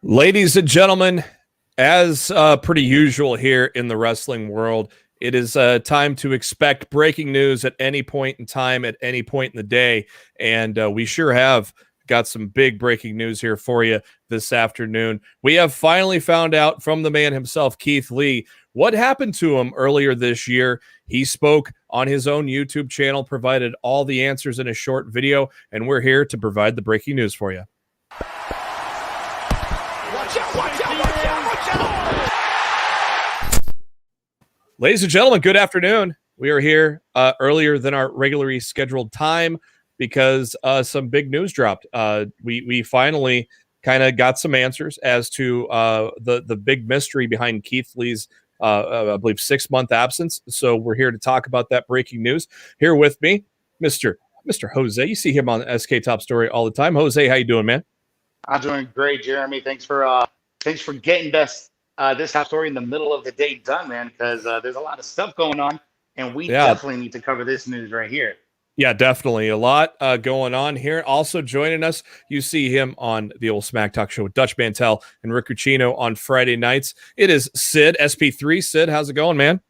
Ladies and gentlemen, as pretty usual here in the wrestling world, it is time to expect breaking news at any point in time, at any point in the day. And we sure have got some big breaking news here for you this afternoon. We have finally found out from the man himself, Keith Lee, what happened to him earlier this year. He spoke on his own YouTube channel, provided all the answers in a short video, and we're here to provide the breaking news for you. Ladies and gentlemen, good afternoon. We are here earlier than our regularly scheduled time because some big news dropped. We finally kind of got some answers as to the big mystery behind Keith Lee's, I believe, 6-month absence. So we're here to talk about that breaking news. Here with me, Mr. Jose. You see him on SK Top Story all the time. Jose, how you doing, man? I'm doing great, Jeremy. Thanks for getting this top story in the middle of the day done, man, because there's a lot of stuff going on, and we definitely need to cover this news right here. Yeah, definitely. A lot going on here. Also joining us, you see him on the old Smack Talk show with Dutch Mantel and Rick Cucino on Friday nights. It is Sid, SP3. Sid, how's it going, man?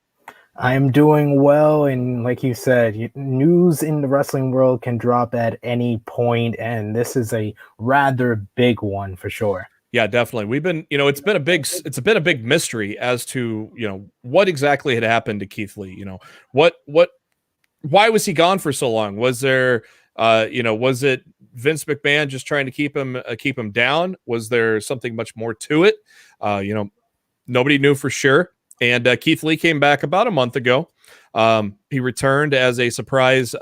I'm doing well, and like you said, news in the wrestling world can drop at any point, and this is a rather big one for sure. Yeah, definitely. We've been, it's been a big mystery as to, what exactly had happened to Keith Lee. Why was he gone for so long? Was there, was it Vince McMahon just trying to keep him down? Was there something much more to it? Nobody knew for sure. And Keith Lee came back about a month ago. He returned as a surprise.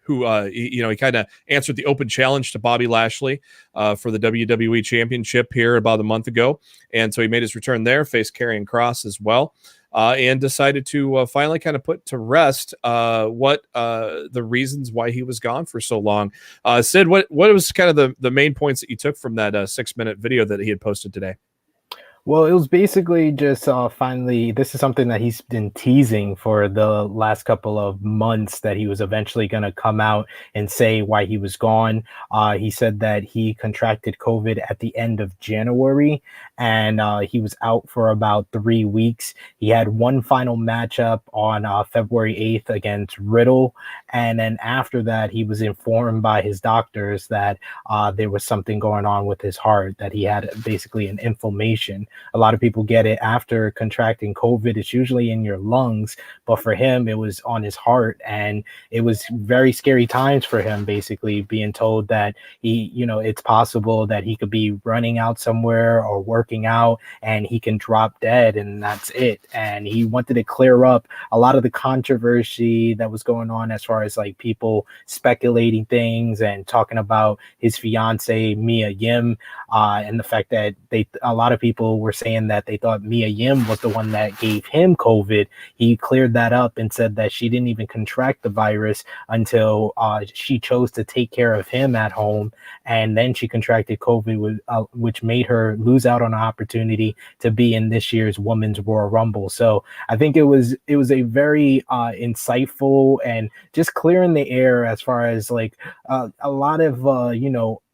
He kind of answered the open challenge to Bobby Lashley for the WWE Championship here about a month ago. And so he made his return there, faced Karrion Kross as well, and decided to finally kind of put to rest what the reasons why he was gone for so long. Sid, what was kind of the main points that you took from that 6-minute video that he had posted today? Well, it was basically just finally, this is something that he's been teasing for the last couple of months, that he was eventually going to come out and say why he was gone. He said that he contracted COVID at the end of January, and he was out for about 3 weeks. He had one final matchup on February 8th against Riddle. And then after that, he was informed by his doctors that there was something going on with his heart, that he had basically an inflammation. A lot of people get it after contracting COVID. It's usually in your lungs, but for him, it was on his heart. And it was very scary times for him, basically being told that it's possible that he could be running out somewhere or working out and he can drop dead, and that's it. And he wanted to clear up a lot of the controversy that was going on as far as like people speculating things and talking about his fiance, Mia Yim, and the fact that a lot of people were saying that they thought Mia Yim was the one that gave him COVID. He cleared that up and said that she didn't even contract the virus until she chose to take care of him at home, and then she contracted COVID, which made her lose out on an opportunity to be in this year's Women's Royal Rumble. So I think it was a very insightful and just clearing the air as far as like a lot of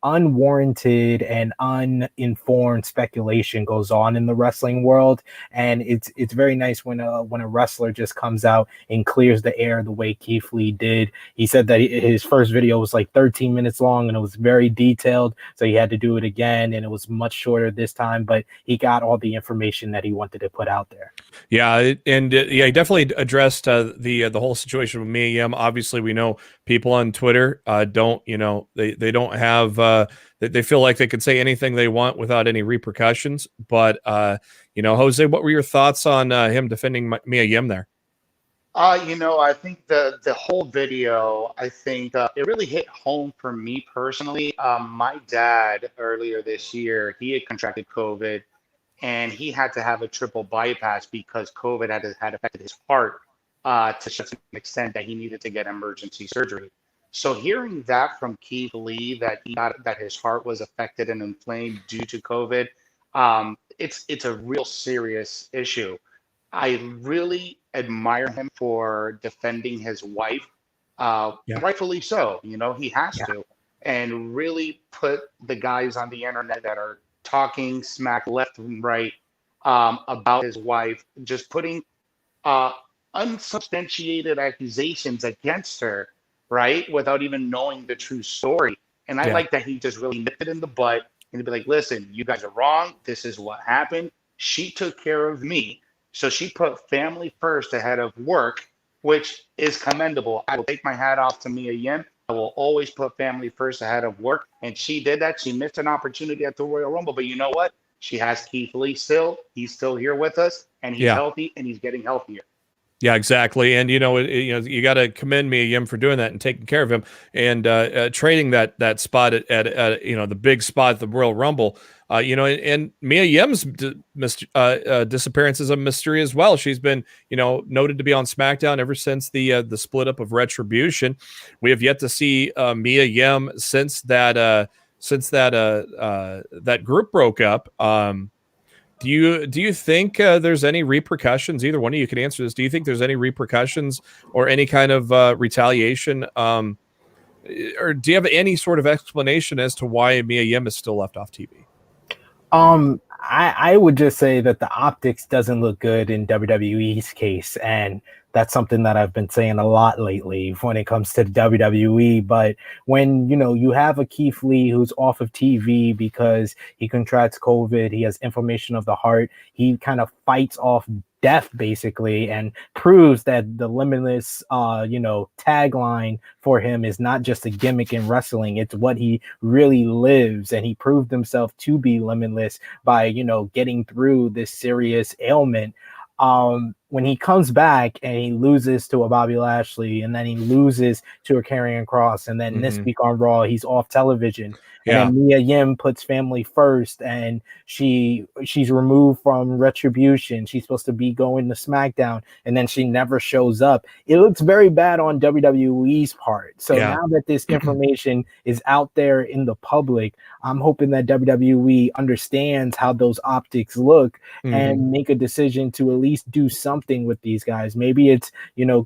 unwarranted and uninformed speculation goes on in the wrestling world, and it's very nice when a wrestler just comes out and clears the air the way Keith Lee did. He said that his first video was like 13 minutes long and it was very detailed, so he had to do it again, and it was much shorter this time, but he got all the information that he wanted to put out there. Yeah, and he definitely addressed the whole situation with Mia Yim. Obviously, we know people on Twitter don't, they don't have they feel like they could say anything they want without any repercussions. But Jose, what were your thoughts on him defending Mia Yim there? I think the whole video, I think it really hit home for me personally. My dad earlier this year, he had contracted COVID, and he had to have a triple bypass because COVID had affected his heart to such an extent that he needed to get emergency surgery. So hearing that from Keith Lee, that his heart was affected and inflamed due to COVID, it's a real serious issue. I really admire him for defending his wife, rightfully so. He has to, and really put the guys on the internet that are talking smack left and right about his wife, just putting uh, unsubstantiated accusations against her, right? Without even knowing the true story. And I Yeah. like that he just really nipped it in the butt and be like, listen, you guys are wrong. This is what happened. She took care of me. So she put family first ahead of work, which is commendable. I will take my hat off to Mia Yim. I will always put family first ahead of work. And she did that. She missed an opportunity at the Royal Rumble. But you know what? She has Keith Lee still. He's still here with us, and he's Yeah. healthy, and he's getting healthier. Yeah, exactly. And you got to commend Mia Yim for doing that and taking care of him and trading that spot at the big spot at the Royal Rumble. And Mia Yim's disappearance is a mystery as well. She's been noted to be on SmackDown ever since the split up of Retribution. We have yet to see Mia Yim since that group broke up. Do you think there's any repercussions? Either one of you can answer this. Do you think there's any repercussions or any kind of retaliation, or do you have any sort of explanation as to why Mia Yim is still left off TV? I would just say that the optics doesn't look good in WWE's case, and that's something that I've been saying a lot lately when it comes to WWE. But when you have a Keith Lee who's off of TV because he contracts COVID, he has inflammation of the heart, he kind of fights off death basically and proves that the limitless tagline for him is not just a gimmick in wrestling, it's what he really lives, and he proved himself to be limitless by getting through this serious ailment. When he comes back and he loses to a Bobby Lashley, and then he loses to a Karrion Kross, and then this week on Raw he's off television, and then Mia Yim puts family first, and she's removed from Retribution. She's supposed to be going to SmackDown, and then she never shows up. It looks very bad on WWE's part. So now that this information is out there in the public, I'm hoping that WWE understands how those optics look and make a decision to at least do something with these guys. Maybe it's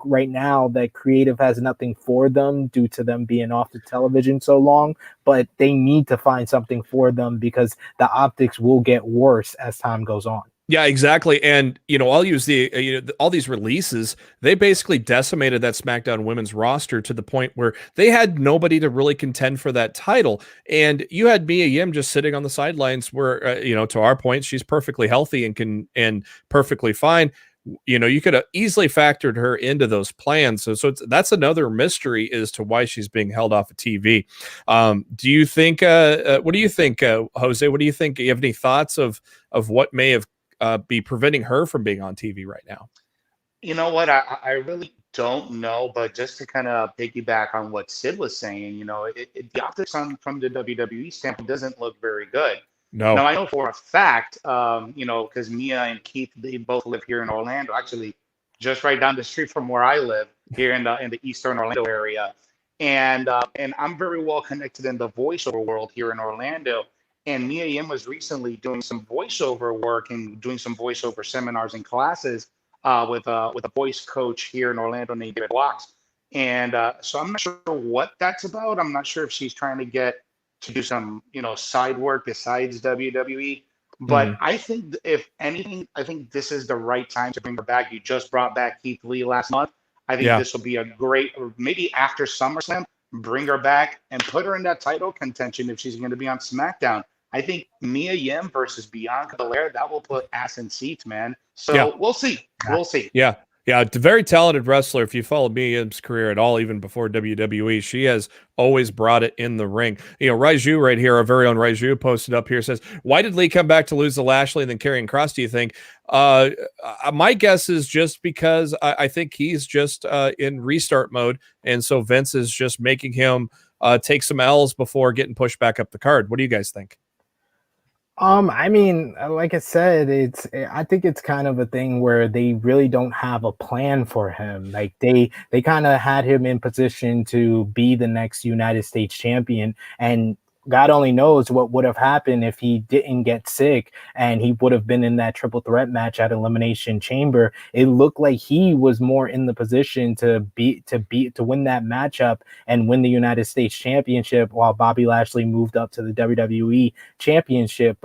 right now that creative has nothing for them due to them being off the television so long, but they need to find something for them because the optics will get worse as time goes on. Yeah, exactly. And, I'll use all these releases. They basically decimated that SmackDown women's roster to the point where they had nobody to really contend for that title. And you had Mia Yim just sitting on the sidelines where, to our point, she's perfectly healthy and perfectly fine. You could have easily factored her into those plans. So that's another mystery as to why she's being held off of TV. Do you think, what do you think, Jose? What do you think? Do you have any thoughts of what may have be preventing her from being on TV right now? You know what? I really don't know, but just to kind of piggyback on what Sid was saying, the optics from the WWE standpoint doesn't look very good. No. Now, I know for a fact, because Mia and Keith, they both live here in Orlando, actually just right down the street from where I live here in the Eastern Orlando area. And I'm very well connected in the voiceover world here in Orlando. And Mia Yim was recently doing some voiceover work and doing some voiceover seminars and classes with a voice coach here in Orlando named David Locks. And so I'm not sure what that's about. I'm not sure if she's trying to get to do some, side work besides WWE. But I think if anything, I think this is the right time to bring her back. You just brought back Keith Lee last month. I think this will be a great, or maybe after SummerSlam, bring her back and put her in that title contention if she's going to be on SmackDown. I think Mia Yim versus Bianca Belair, that will put ass in seats, man. So we'll see. We'll see. Yeah. Yeah, a very talented wrestler. If you follow Mia Yim's career at all, even before WWE, she has always brought it in the ring. Raiju right here, our very own Raiju, posted up here, says, why did Lee come back to lose to Lashley and then Karrion Kross, do you think? My guess is just because I think he's just in restart mode, and so Vince is just making him take some L's before getting pushed back up the card. What do you guys think? I mean, like I said, I think it's kind of a thing where they really don't have a plan for him. Like they kind of had him in position to be the next United States champion, and God only knows what would have happened if he didn't get sick and he would have been in that triple threat match at Elimination Chamber. It looked like he was more in the position to win that matchup and win the United States Championship, while Bobby Lashley moved up to the WWE Championship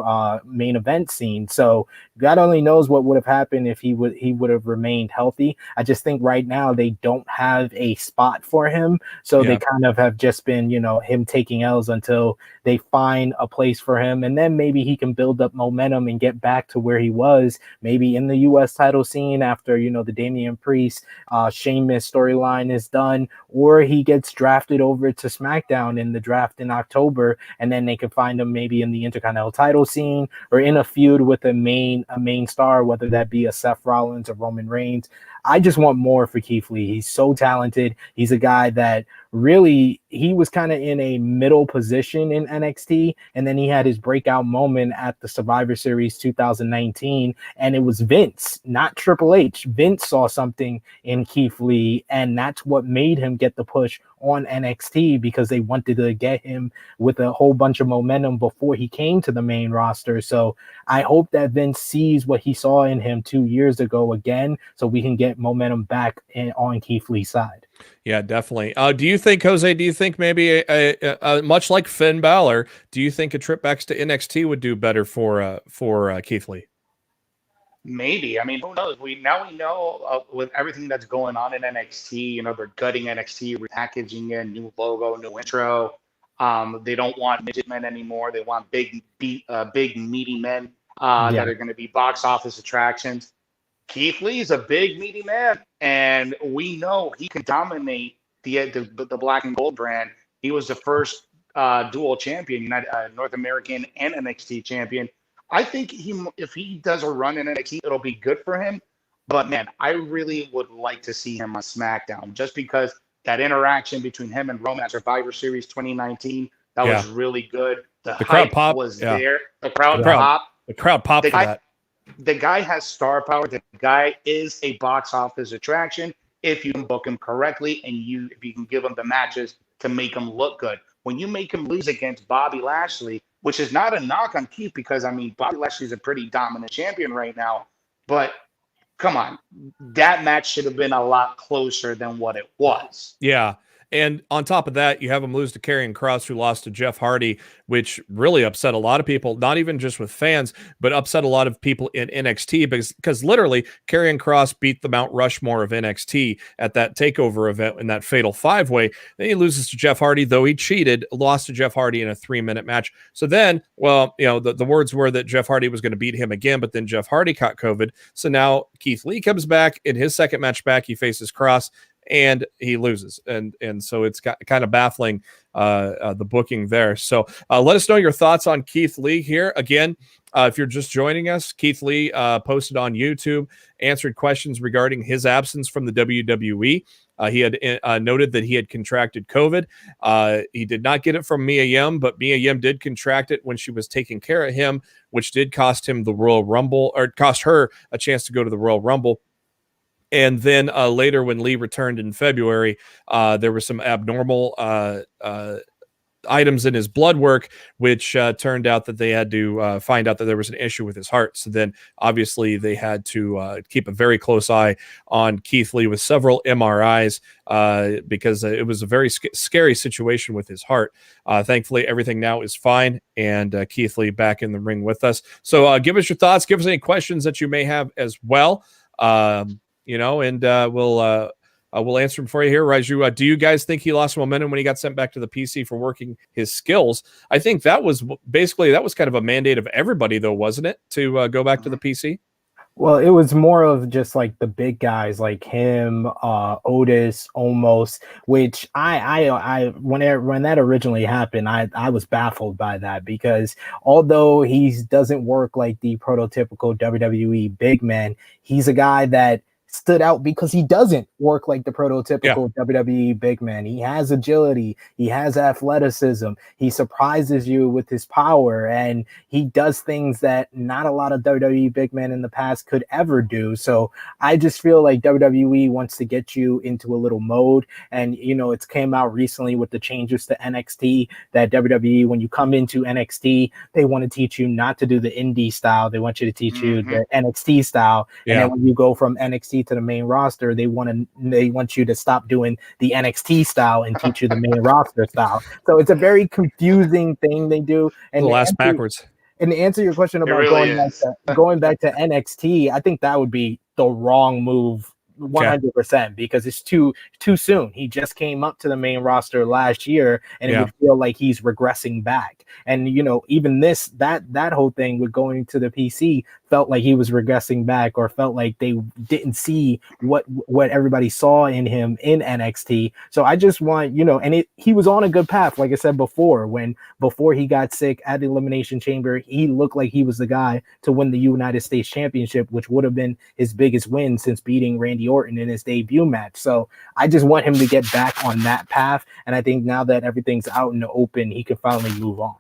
main event scene. So God only knows what would have happened if he would have remained healthy. I just think right now they don't have a spot for him, so they kind of have just been, him taking L's until they find a place for him, and then maybe he can build up momentum and get back to where he was, maybe in the U.S. title scene after, the Damian Priest, Sheamus storyline is done, or he gets drafted over to SmackDown in the draft in October, and then they can find him maybe in the Intercontinental title scene or in a feud with a main star, whether that be a Seth Rollins or Roman Reigns. I just want more for Keith Lee. He's so talented. He's a guy that really, he was kind of in a middle position in NXT, and then he had his breakout moment at the Survivor Series 2019, and it was Vince, not Triple H. Vince saw something in Keith Lee, and that's what made him get the push on NXT, because they wanted to get him with a whole bunch of momentum before he came to the main roster. So I hope that Vince sees what he saw in him 2 years ago again, so we can get momentum back on Keith Lee's side. Yeah, definitely. Do you think, Jose, maybe much like Finn Balor, do you think a trip back to NXT would do better for Keith Lee? Maybe. I mean, who knows? We know with everything that's going on in NXT, they're gutting NXT, repackaging it, new logo, new intro. They don't want midget men anymore. They want big meaty men that are going to be box office attractions. Keith Lee is a big meaty man, and we know he can dominate the black and gold brand. He was the first dual champion, North American and NXT champion. I think if he does a run in NXT, it'll be good for him. But man, I really would like to see him on SmackDown, just because that interaction between him and Roman at Survivor Series 2019, that was really good. The crowd hype pop was there. The crowd popped for that. The guy has star power. The guy is a box office attraction if you can book him correctly and if you can give him the matches to make him look good. When you make him lose against Bobby Lashley, which is not a knock on Keith, because Bobby Lashley is a pretty dominant champion right now, but come on, that match should have been a lot closer than what it was. Yeah. And on top of that, you have him lose to Karrion Kross, who lost to Jeff Hardy, which really upset a lot of people, not even just with fans, but upset a lot of people in NXT, because literally Karrion Kross beat the Mount Rushmore of NXT at that takeover event in that fatal 5-way. Then he loses to Jeff Hardy, though he cheated, lost to Jeff Hardy in a 3-minute match. So then, the words were that Jeff Hardy was going to beat him again, but then Jeff Hardy caught COVID. So now Keith Lee comes back in his second match back. He faces Kross, and he loses, and so it's kind of baffling, the booking there. So let us know your thoughts on Keith Lee here. Again, if you're just joining us, Keith Lee posted on YouTube, answered questions regarding his absence from the WWE. He had noted that he had contracted COVID. He did not get it from Mia Yim, but Mia Yim did contract it when she was taking care of him, which did cost him the Royal Rumble, or cost her a chance to go to the Royal Rumble. And then later, when Lee returned in February, there were some abnormal items in his blood work, which turned out that they had to find out that there was an issue with his heart. So then obviously they had to keep a very close eye on Keith Lee with several MRIs because it was a very scary situation with his heart. Thankfully, everything now is fine, and Keith Lee back in the ring with us. So give us your thoughts. Give us any questions that you may have as well. And we'll answer them for you here. Raju, do you guys think he lost momentum when he got sent back to the PC for working his skills? I think that was kind of a mandate of everybody, though, wasn't it, to go back to the PC? Well, it was more of just like the big guys like him, Otis, almost, which I when that originally happened, I was baffled by that, because although he doesn't work like the prototypical WWE big man, he's a guy that stood out because he doesn't work like the prototypical WWE big man. He has agility, he has athleticism, he surprises you with his power, and he does things that not a lot of WWE big men in the past could ever do. So I just feel like WWE wants to get you into a little mode. And it's came out recently with the changes to NXT that WWE, when you come into NXT, they want to teach you not to do the indie style. They want you to teach you the NXT style. And then when you go from NXT to the main roster, they want you to stop doing the NXT style and teach you the main roster style. So it's a very confusing thing they do. And the last backwards. And to answer your question about really going back to NXT, I think that would be the wrong move 100% because it's too soon. He just came up to the main roster last year, and it would feel like he's regressing back. And even that whole thing with going to the PC felt like he was regressing back, or felt like they didn't see what everybody saw in him in NXT. So I just want, and he was on a good path. Like I said before he got sick at the Elimination Chamber, he looked like he was the guy to win the United States Championship, which would have been his biggest win since beating Randy Orton in his debut match. So I just want him to get back on that path. And I think now that everything's out in the open, he can finally move on.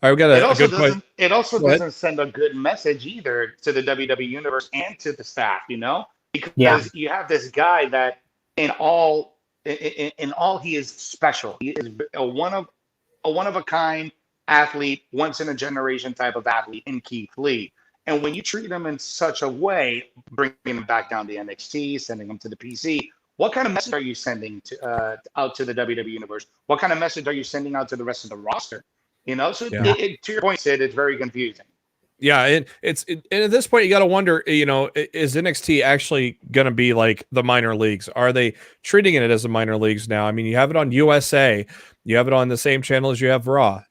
All right, we got a good point. It also doesn't send a good message either to the WWE universe and to the staff, because you have this guy that in all he is special. He is a one of a kind athlete, once in a generation type of athlete in Keith Lee. And when you treat him in such a way, bringing him back down to NXT, sending him to the PC, what kind of message are you sending out to the WWE universe? What kind of message are you sending out to the rest of the roster? So to your point, Sid, it's very confusing. Yeah, and at this point, you got to wonder, is NXT actually going to be like the minor leagues? Are they treating it as the minor leagues now? I mean, you have it on USA, you have it on the same channel as you have Raw,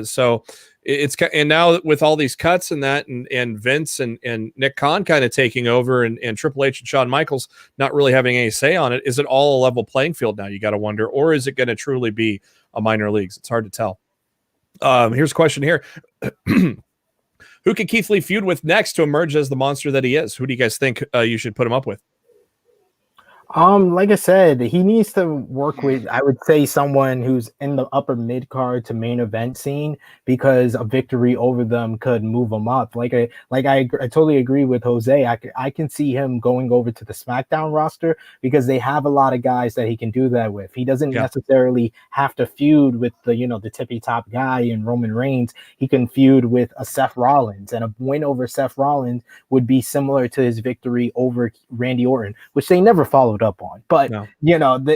so and now with all these cuts and that, and Vince and Nick Khan kind of taking over, and Triple H and Shawn Michaels not really having any say on it, is it all a level playing field now? You got to wonder, or is it going to truly be a minor leagues? It's hard to tell. Here's a question here. Who can Keith Lee feud with next to emerge as the monster that he is? Who do you guys think you should put him up with? Like I said, he needs to work with, I would say, someone who's in the upper mid card to main event scene, because a victory over them could move him up. I totally agree with Jose. I can see him going over to the SmackDown roster because they have a lot of guys that he can do that with. He doesn't necessarily have to feud with the tippy top guy in Roman Reigns. He can feud with a Seth Rollins, and a win over Seth Rollins would be similar to his victory over Randy Orton, which they never followed up on. But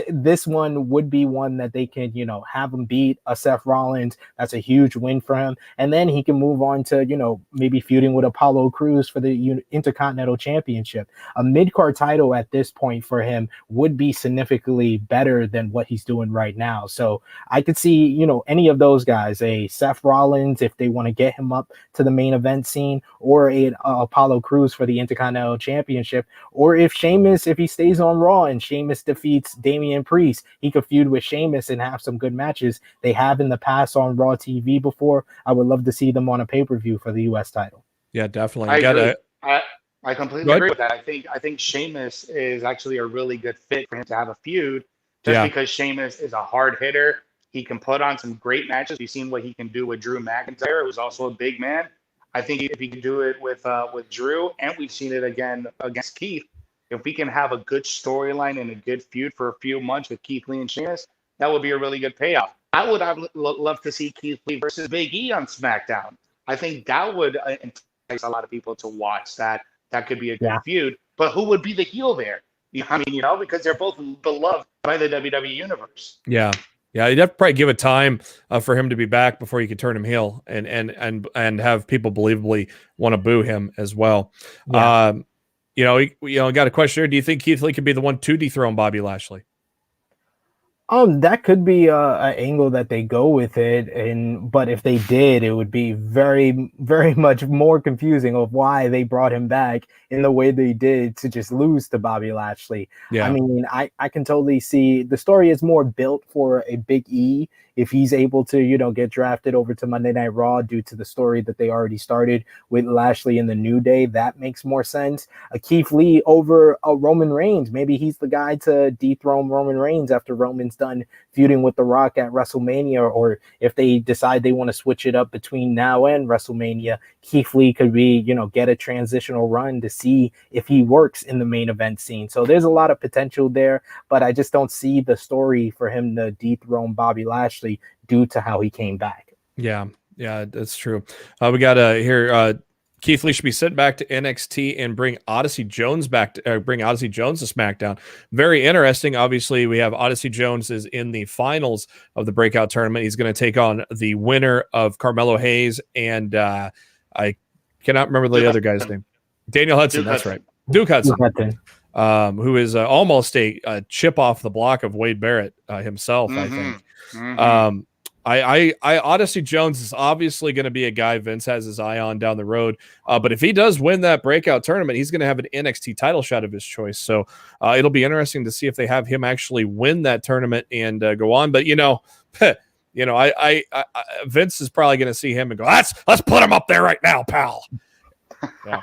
this one would be one that they can have him beat a Seth Rollins. That's a huge win for him, and then he can move on to maybe feuding with Apollo Crews for the Intercontinental Championship. A mid-card title at this point for him would be significantly better than what he's doing right now. So I could see any of those guys, a Seth Rollins if they want to get him up to the main event scene, or a Apollo Crews for the Intercontinental Championship, or if Sheamus, if he stays on Raw and Sheamus defeats Damian Priest, he could feud with Sheamus and have some good matches. They have in the past on Raw TV before. I would love to see them on a pay-per-view for the US title. Yeah, definitely. I completely agree with that. I think Sheamus is actually a really good fit for him to have a feud, because Sheamus is a hard hitter. He can put on some great matches. We've seen what he can do with Drew McIntyre, who's also a big man. I think if he can do it with Drew, and we've seen it again against Keith, if we can have a good storyline and a good feud for a few months with Keith Lee and Sheamus, that would be a really good payoff. I would have loved to see Keith Lee versus Big E on SmackDown. I think that would entice a lot of people to watch that. That could be a good feud. But who would be the heel there? Because they're both beloved by the WWE universe. Yeah. Yeah, you'd have to probably give it time for him to be back before you could turn him heel and have people believably want to boo him as well. Yeah. Got a question here. Do you think Keith Lee could be the one to dethrone Bobby Lashley? That could be a angle that they go with it, and but if they did, it would be very, very much more confusing of why they brought him back in the way they did to just lose to Bobby Lashley. I Yeah. mean, I can totally see the story is more built for a Big E if he's able to, get drafted over to Monday Night Raw due to the story that they already started with Lashley in the New Day. That makes more sense. A Keith Lee over a Roman Reigns. Maybe he's the guy to dethrone Roman Reigns after Roman's done feuding with The Rock at WrestleMania, or if they decide they want to switch it up between now and WrestleMania, Keith Lee could be, get a transitional run to see if he works in the main event scene. So there's a lot of potential there, but I just don't see the story for him to dethrone Bobby Lashley due to how he came back. Yeah. Yeah, that's true. We got here. Keith Lee should be sent back to NXT and bring Odyssey Jones back to bring Odyssey Jones to SmackDown. Very interesting. Obviously, we have Odyssey Jones is in the finals of the breakout tournament. He's going to take on the winner of Carmelo Hayes and I cannot remember the other guy's name. Daniel Hudson. Duke that's Hudson. right. Duke Hudson. Who is almost a chip off the block of Wade Barrett himself, I think. I Odyssey Jones is obviously going to be a guy Vince has his eye on down the road. But if he does win that breakout tournament, he's going to have an NXT title shot of his choice. So it'll be interesting to see if they have him actually win that tournament and go on. But Vince is probably going to see him and go, let's put him up there right now, pal. Yeah.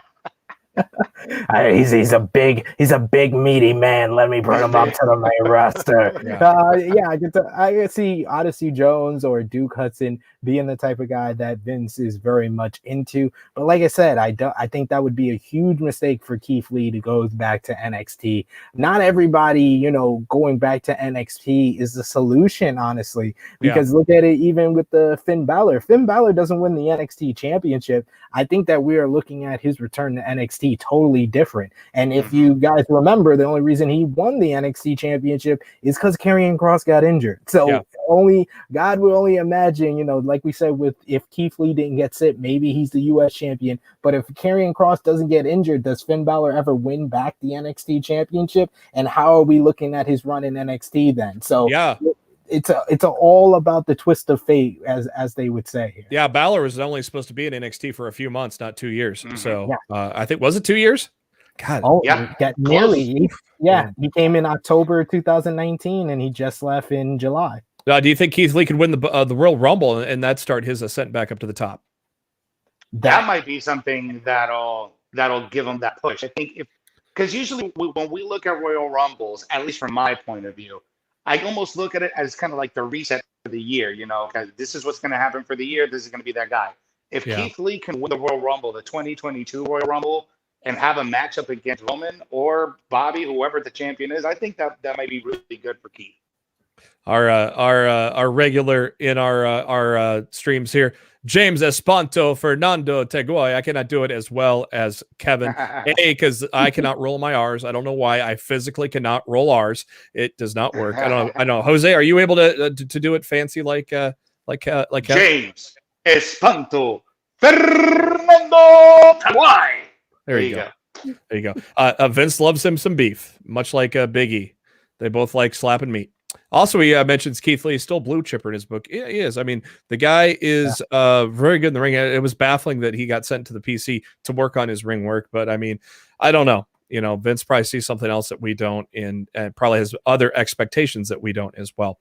He's a big meaty man. Let me bring him up to the main roster. I can see Odyssey Jones or Duke Hudson being the type of guy that Vince is very much into. But like I said, I think that would be a huge mistake for Keith Lee to go back to NXT. Not everybody, going back to NXT is the solution, honestly. Because look at it, even with the Finn Balor. Finn Balor doesn't win the NXT championship. I think that we are looking at his return to NXT totally different. And if you guys remember, the only reason he won the NXT championship is because Karrion Kross got injured. So only God will only imagine, like we said, if Keith Lee didn't get sick, maybe he's the US champion. But if Karrion Kross doesn't get injured, does Finn Balor ever win back the NXT championship? And how are we looking at his run in NXT then? So it's all about the twist of fate, as they would say here. Yeah, Balor was only supposed to be in NXT for a few months, not 2 years. So I think, was it 2 years? God. Oh, got nearly. He came in October 2019, and he just left in July. Do you think Keith Lee could win the Royal Rumble and that start his ascent back up to the top? That might be something that'll give him that push. I think because usually when we look at Royal Rumbles, at least from my point of view, I almost look at it as kind of like the reset for the year, because this is what's going to happen for the year. This is going to be that guy. If Keith Lee can win the Royal Rumble, the 2022 Royal Rumble, and have a matchup against Roman or Bobby, whoever the champion is, I think that might be really good for Keith. Our regular in our streams here, James Espanto Fernando Tegoy. I cannot do it as well as Kevin. Because I cannot roll my R's. I don't know why. I physically cannot roll R's. It does not work. I don't know. Jose, are you able to do it fancy like Kevin? James Espanto Fernando Tegoy. There you go. There you go. Vince loves him some beef, much like Big E. They both like slapping meat. Also, he mentions Keith Lee is still blue chipper in his book. Yeah, he is. I mean, the guy is very good in the ring. It was baffling that he got sent to the PC to work on his ring work. But I mean, I don't know. Vince probably sees something else that we don't, and probably has other expectations that we don't as well.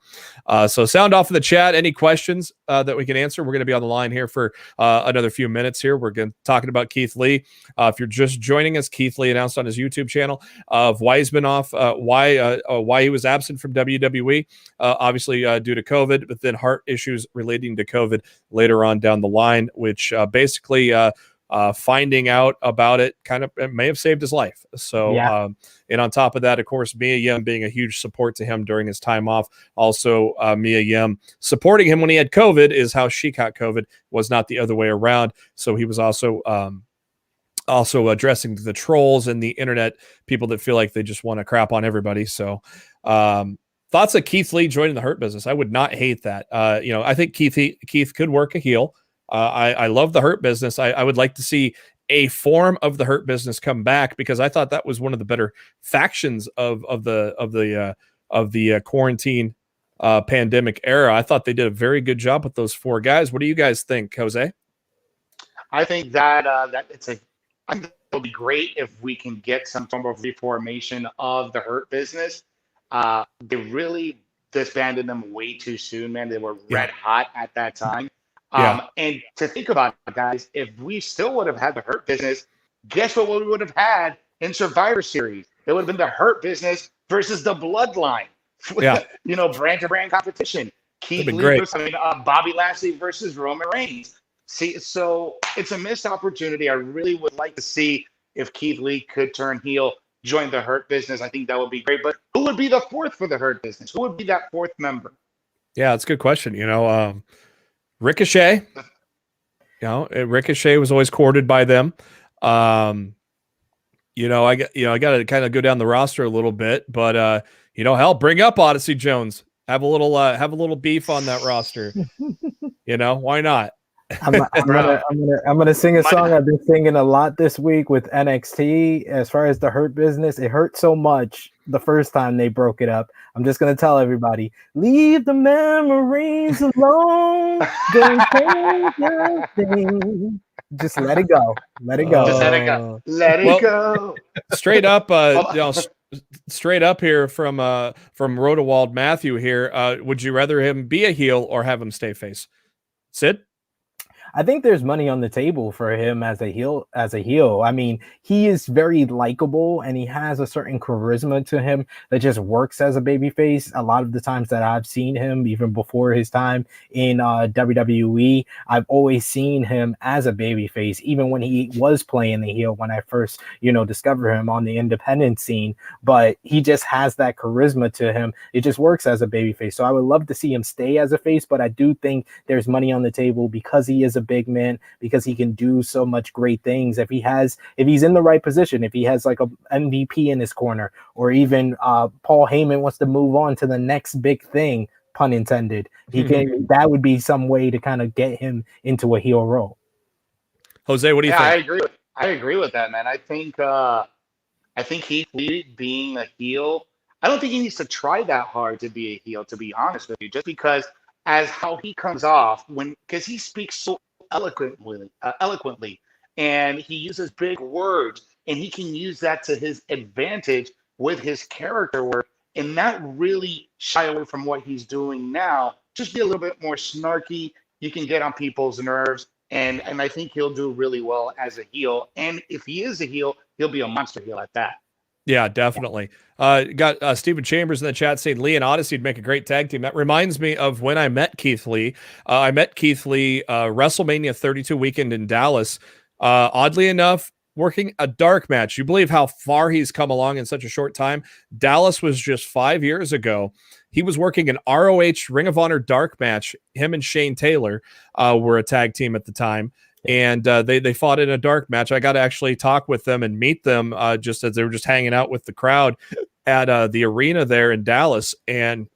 So sound off in the chat. Any questions that we can answer? We're going to be on the line here for another few minutes here. We're going to talking about Keith Lee. If you're just joining us, Keith Lee announced on his YouTube channel of why he's been off, why he was absent from WWE, obviously due to COVID, but then heart issues relating to COVID later on down the line, which basically finding out about it may have saved his life. So, and on top of that, of course, Mia Yim being a huge support to him during his time off. Also, Mia Yim supporting him when he had COVID is how she caught COVID, was not the other way around. So he was also addressing the trolls and the internet people that feel like they just want to crap on everybody. So, thoughts of Keith Lee joining the Hurt Business? I would not hate that. I think Keith could work a heel. I love the Hurt Business. I would like to see a form of the Hurt Business come back, because I thought that was one of the better factions of the quarantine pandemic era. I thought they did a very good job with those 4 guys. What do you guys think, Jose? I think that I think it'll be great if we can get some form of reformation of the Hurt Business. They really disbanded them way too soon, man. They were Yeah. red hot at that time. Yeah. And to think about it, guys, if we still would have had the Hurt Business, guess what we would have had in Survivor Series? It would have been the Hurt Business versus the Bloodline. Yeah. You know, brand to brand competition. Keith been Lee great. versus Bobby Lashley versus Roman Reigns. See, so it's a missed opportunity. I really would like to see if Keith Lee could turn heel, join the Hurt Business. I think that would be great. But who would be the 4th for the Hurt Business? Who would be that 4th member? Yeah, that's a good question. Ricochet. Ricochet was always courted by them. I got to kind of go down the roster a little bit, but hell, bring up Odyssey Jones. Have a little beef on that roster. Why not? I'm gonna sing a song I've been singing a lot this week with NXT. As far as the Hurt Business, it hurt so much the first time they broke it up. I'm just gonna tell everybody, leave the memories alone. Don't change a thing. Just let it go. Let it go. Just let it go. Let it go. Straight up, straight up here from Rotowald Matthew here. Would you rather him be a heel or have him stay face? Sid? I think there's money on the table for him as a heel. I mean, he is very likable and he has a certain charisma to him that just works as a babyface. A lot of the times that I've seen him, even before his time in WWE, I've always seen him as a babyface, even when he was playing the heel when I first, discovered him on the independent scene. But he just has that charisma to him. It just works as a babyface. So I would love to see him stay as a face, but I do think there's money on the table because he is a big man, because he can do so much great things. If he's in the right position, if he has like a MVP in his corner, or even Paul Heyman wants to move on to the next big thing, pun intended, he can. That would be some way to kind of get him into a heel role. Jose, what do you think? I agree with that, man. I think Keith Lee being a heel, I don't think he needs to try that hard to be a heel, to be honest with you, just because as how he comes off because he speaks so eloquently, and he uses big words, and he can use that to his advantage with his character work, and not really shy away from what he's doing now. Just be a little bit more snarky. You can get on people's nerves, and I think he'll do really well as a heel. And if he is a heel, he'll be a monster heel at that. Yeah, definitely. Got Stephen Chambers in the chat saying Lee and Odyssey would make a great tag team. That reminds me of when I met Keith Lee. I met Keith Lee WrestleMania 32 weekend in Dallas. Oddly enough, working a dark match. You believe how far he's come along in such a short time? Dallas was just 5 years ago. He was working an ROH Ring of Honor dark match. Him and Shane Taylor were a tag team at the time. And they fought in a dark match. I got to actually talk with them and meet them just as they were just hanging out with the crowd at the arena there in Dallas. And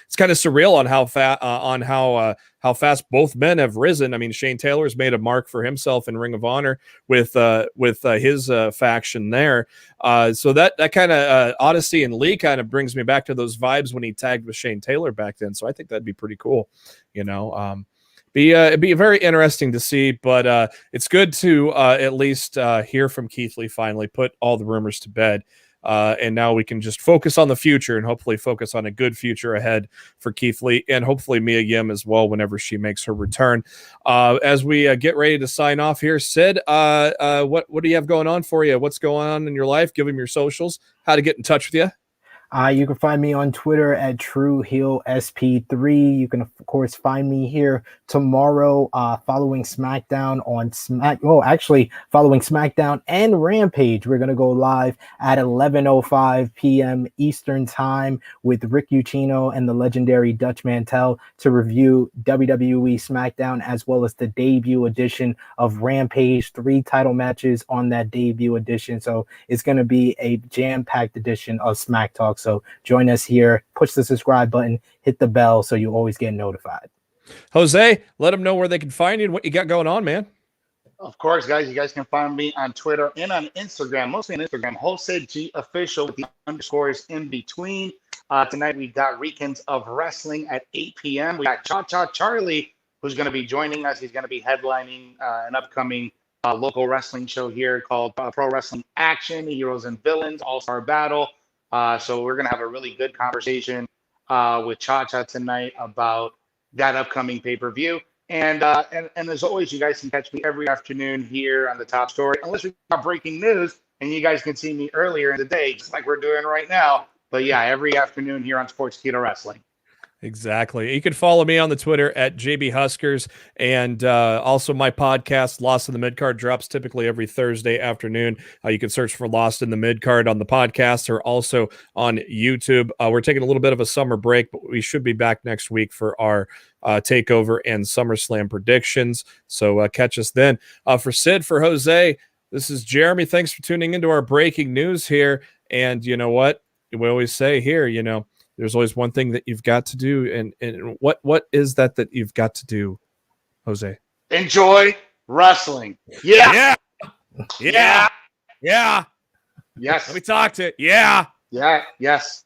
it's kind of surreal on how fast both men have risen. I mean, Shane Taylor's made a mark for himself in Ring of Honor with his faction there. So that kind of Odyssey and Lee kind of brings me back to those vibes when he tagged with Shane Taylor back then. So I think that'd be pretty cool, It'd be very interesting to see, but it's good to at least hear from Keith Lee finally, put all the rumors to bed. And now we can just focus on the future and hopefully focus on a good future ahead for Keith Lee and hopefully Mia Yim as well whenever she makes her return. As we get ready to sign off here, Sid, what do you have going on for you? What's going on in your life? Give them your socials, how to get in touch with you. You can find me on Twitter at TrueHeelSP3. You can, of course, find me here tomorrow following SmackDown following SmackDown and Rampage. We're going to go live at 11:05 p.m. Eastern Time with Rick Ucchino and the legendary Dutch Mantel to review WWE SmackDown as well as the debut edition of Rampage. 3 title matches on that debut edition. So it's going to be a jam-packed edition of Smack Talk. So join us here, push the subscribe button, hit the bell so you always get notified. Jose, let them know where they can find you and what you got going on, man. Of course, guys, you guys can find me on Twitter and on Instagram, mostly on Instagram, Jose G Official with the underscores in between. Tonight we got Weekends of Wrestling at 8 p.m. We got Cha Cha Charlie, who's going to be joining us. He's going to be headlining an upcoming local wrestling show here called Pro Wrestling Action, Heroes and Villains, All-Star Battle. So we're going to have a really good conversation with Cha Cha tonight about that upcoming pay-per-view. And as always, you guys can catch me every afternoon here on the Top Story, unless we got breaking news, and you guys can see me earlier in the day, just like we're doing right now. But yeah, every afternoon here on Sports Keto Wrestling. Exactly. You can follow me on the Twitter at JB Huskers, and also my podcast, Lost in the Midcard, drops typically every Thursday afternoon. You can search for Lost in the Midcard on the podcast or also on YouTube. We're taking a little bit of a summer break, but we should be back next week for our TakeOver and SummerSlam predictions. So catch us then. For Sid, for Jose, this is Jeremy. Thanks for tuning into our breaking news here. And you know what? We always say here, there's always one thing that you've got to do. And what is that you've got to do, Jose? Enjoy wrestling. Yeah. Yeah. Yeah. Yes. Let me talk to it. Yeah. Yeah. Yes.